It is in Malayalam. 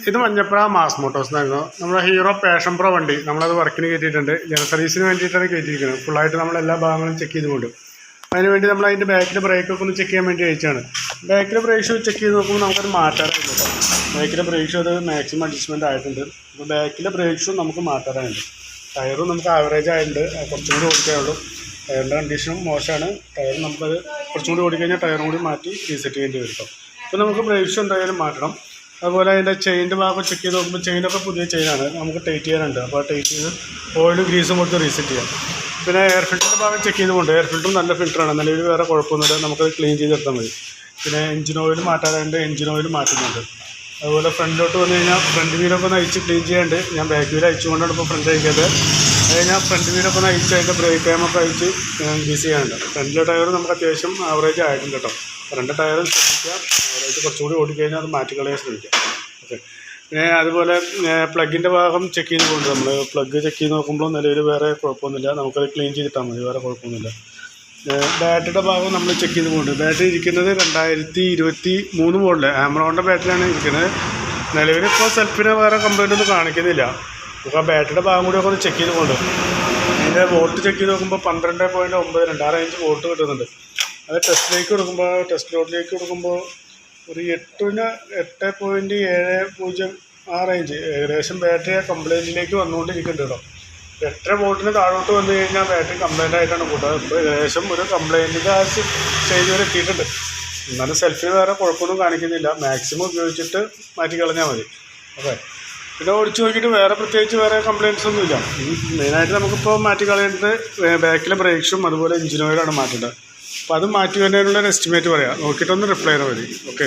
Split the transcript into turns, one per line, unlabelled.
ഇത് മഞ്ഞപ്പുഴ മാസ് മോട്ടോഴ്സ് എന്നായിരുന്നു. നമ്മുടെ ഹീറോ പാഷൻ പ്രോ വണ്ടി നമ്മളത് വർക്കിന് കയറ്റിയിട്ടുണ്ട്. ജനറൽ സർവീസിന് വേണ്ടിയിട്ടാണ് കയറ്റിയിരിക്കുന്നത്. ഫുള്ളായിട്ട് നമ്മളെല്ലാ ഭാഗങ്ങളും ചെക്ക് ചെയ്തുകൊണ്ട് അതിനുവേണ്ടി നമ്മൾ അതിൻ്റെ ബാക്കിലെ ബ്രേക്കൊക്കെ ഒന്ന് ചെക്ക് ചെയ്യാൻ വേണ്ടി അയച്ചാണ്. ബാക്കിലെ ബ്രേക്ക് ഷൂ ചെക്ക് ചെയ്ത് നോക്കുമ്പോൾ നമുക്കത് മാറ്റാറായിട്ടുണ്ട് കേട്ടോ. ബാക്കിലെ ബ്രേക്ക് ഷൂ അത് മാക്സിമം അഡ്ജസ്റ്റ്മെൻറ്റ് ആയിട്ടുണ്ട്. അപ്പോൾ ബാക്കിലെ ബ്രേക്ക് ഷൂ നമുക്ക് മാറ്റാറായിട്ടുണ്ട്. ടയറും നമുക്ക് ആവറേജ് ആയിട്ടുണ്ട്. കുറച്ചും കൂടി ഓടിക്കാനുള്ളൂ. ടയറിൻ്റെ കണ്ടീഷനും മോശമാണ്. ടയർ നമുക്കത് കുറച്ചും കൂടി ഓടിക്കഴിഞ്ഞാൽ ടയറും കൂടി മാറ്റി റീസെറ്റ് ചെയ്യേണ്ടി വരും കേട്ടോ. അപ്പോൾ നമുക്ക് ബ്രേക്ക് ഷൂ എന്തായാലും മാറ്റണം. അതുപോലെ അതിൻ്റെ ചെയിൻ്റെ ഭാഗം ചെക്ക് ചെയ്ത് നോക്കുമ്പോൾ ചെയിനൊക്കെ പുതിയ ചെയിനാണ്. നമുക്ക് ടൈറ്റ് ചെയ്യാനുണ്ട്. അപ്പോൾ ടൈറ്റ് ചെയ്ത് ഓയിലും ഗ്രീസും കൊടുത്ത് റീസെറ്റ് ചെയ്യാം. പിന്നെ എയർ ഫിൽറ്ററിൻ്റെ ഭാഗം ചെക്ക് ചെയ്തുകൊണ്ട് എയർ ഫിൽറ്ററും നല്ല ഫിൽറ്ററാണ്. നിലവിൽ വേറെ കുഴപ്പമൊന്നുമില്ല. നമുക്കത് ക്ലീൻ ചെയ്തെടുത്താൽ മതി. പിന്നെ എഞ്ചിൻ ഓയിൽ മാറ്റാറുണ്ട്. എഞ്ചിൻ ഓയിൽ മാറ്റുന്നുണ്ട്. അതുപോലെ ഫ്രണ്ടിലോട്ട് വന്നു കഴിഞ്ഞാൽ ഫ്രണ്ട് വീലൊക്കെ ഒന്ന് അയച്ച് ക്ലീൻ ചെയ്യാണ്ട്. ഞാൻ ബാക്ക് വീൽ അയച്ചുകൊണ്ടാണ് ഇപ്പോൾ ഫ്രണ്ട് അയക്കാത്തത്. അത് കഴിഞ്ഞാൽ ഫ്രണ്ട് വീലൊക്കെ ഒന്ന് അയച്ച് അതിൻ്റെ ബ്രേക്ക് ക്യാമൊക്കെ അയച്ച് ഗ്രീസ് ചെയ്യാനുണ്ട്. ഫ്രണ്ടിലെ ടയർ നമുക്ക് അത്യാവശ്യം ആവറേജ് ആയിട്ടുണ്ട് കേട്ടോ. രണ്ട് ടയറും ശ്രദ്ധിക്കുക. ആവറേജ് കുറച്ചുകൂടി ഓടിക്കഴിഞ്ഞാൽ അത് മാറ്റിക്കളയാൻ ശ്രമിക്കുക. ഓക്കെ. പിന്നെ അതുപോലെ പ്ലഗിൻ്റെ ഭാഗം ചെക്ക് ചെയ്ത് കൊണ്ട് നമ്മൾ പ്ലഗ് ചെക്ക് ചെയ്ത് നോക്കുമ്പോൾ നിലവിൽ വേറെ കുഴപ്പമൊന്നുമില്ല. നമുക്കത് ക്ലീൻ ചെയ്തിട്ടാൽ മതി. വേറെ കുഴപ്പമൊന്നുമില്ല. ബാറ്ററിയുടെ ഭാഗം നമ്മൾ ചെക്ക് ചെയ്ത് പോകുന്നുണ്ട്. ബാറ്ററി ഇരിക്കുന്നത് 2023 മോഡല് ആമറോണിൻ്റെ ബാറ്ററിയാണ് ഇരിക്കുന്നത്. നിലവിൽ ഇപ്പോൾ സെൽഫിന് വേറെ കംപ്ലൈൻ്റ് ഒന്നും കാണിക്കുന്നില്ല. നമുക്ക് ആ ബാറ്ററിയുടെ ഭാഗം കൂടി ഒക്കെ ഒന്ന് ചെക്ക് ചെയ്ത് കൊണ്ട് അതിൻ്റെ വോൾട്ട് ചെക്ക് ചെയ്ത് നോക്കുമ്പോൾ 12.92 ആ റേഞ്ച് വോൾട്ട് കിട്ടുന്നുണ്ട്. അത് ടെസ്റ്റ് ലോഡിലേക്ക് കൊടുക്കുമ്പോൾ ഒരു 8.70 ആ റേഞ്ച് ഏകദേശം ബാറ്ററി ആ കംപ്ലൈൻറ്റിലേക്ക് വന്നുകൊണ്ടിരിക്കുന്നുണ്ട് കേട്ടോ. 8 വോൾട്ടിന് താഴോട്ട് വന്നു കഴിഞ്ഞാൽ ബാറ്ററി കംപ്ലൈൻ്റ് ആയിട്ടാണ് കൂട്ടുക. ഇപ്പോൾ ഏകദേശം ഒരു കംപ്ലൈൻറ്റിൻ്റെ ആ സ്റ്റേജ് വരെ എത്തിയിട്ടുണ്ട്. എന്നാലും സെൽഫിന് വേറെ കുഴപ്പമൊന്നും കാണിക്കുന്നില്ല. മാക്സിമം ഉപയോഗിച്ചിട്ട് മാറ്റി കളഞ്ഞാൽ മതി. ഓക്കെ. പിന്നെ ഓടിച്ച് നോക്കിയിട്ട് പ്രത്യേകിച്ച് വേറെ കംപ്ലയിൻറ്റ്സ് ഒന്നുമില്ല. മെയിനായിട്ട് നമുക്കിപ്പോൾ മാറ്റി കളയേണ്ടത് ബാക്കിലെ ബ്രേക്സും അതുപോലെ എഞ്ചിൻ ഓയിലാണ് മാറ്റേണ്ടത്. അപ്പോൾ അത് മാറ്റി വരുന്നതിനുള്ള ഒരു എസ്റ്റിമേറ്റ് പറയാം. നോക്കിയിട്ടൊന്ന് റിപ്ലൈ ചെയ്താൽ മതി. ഓക്കെ.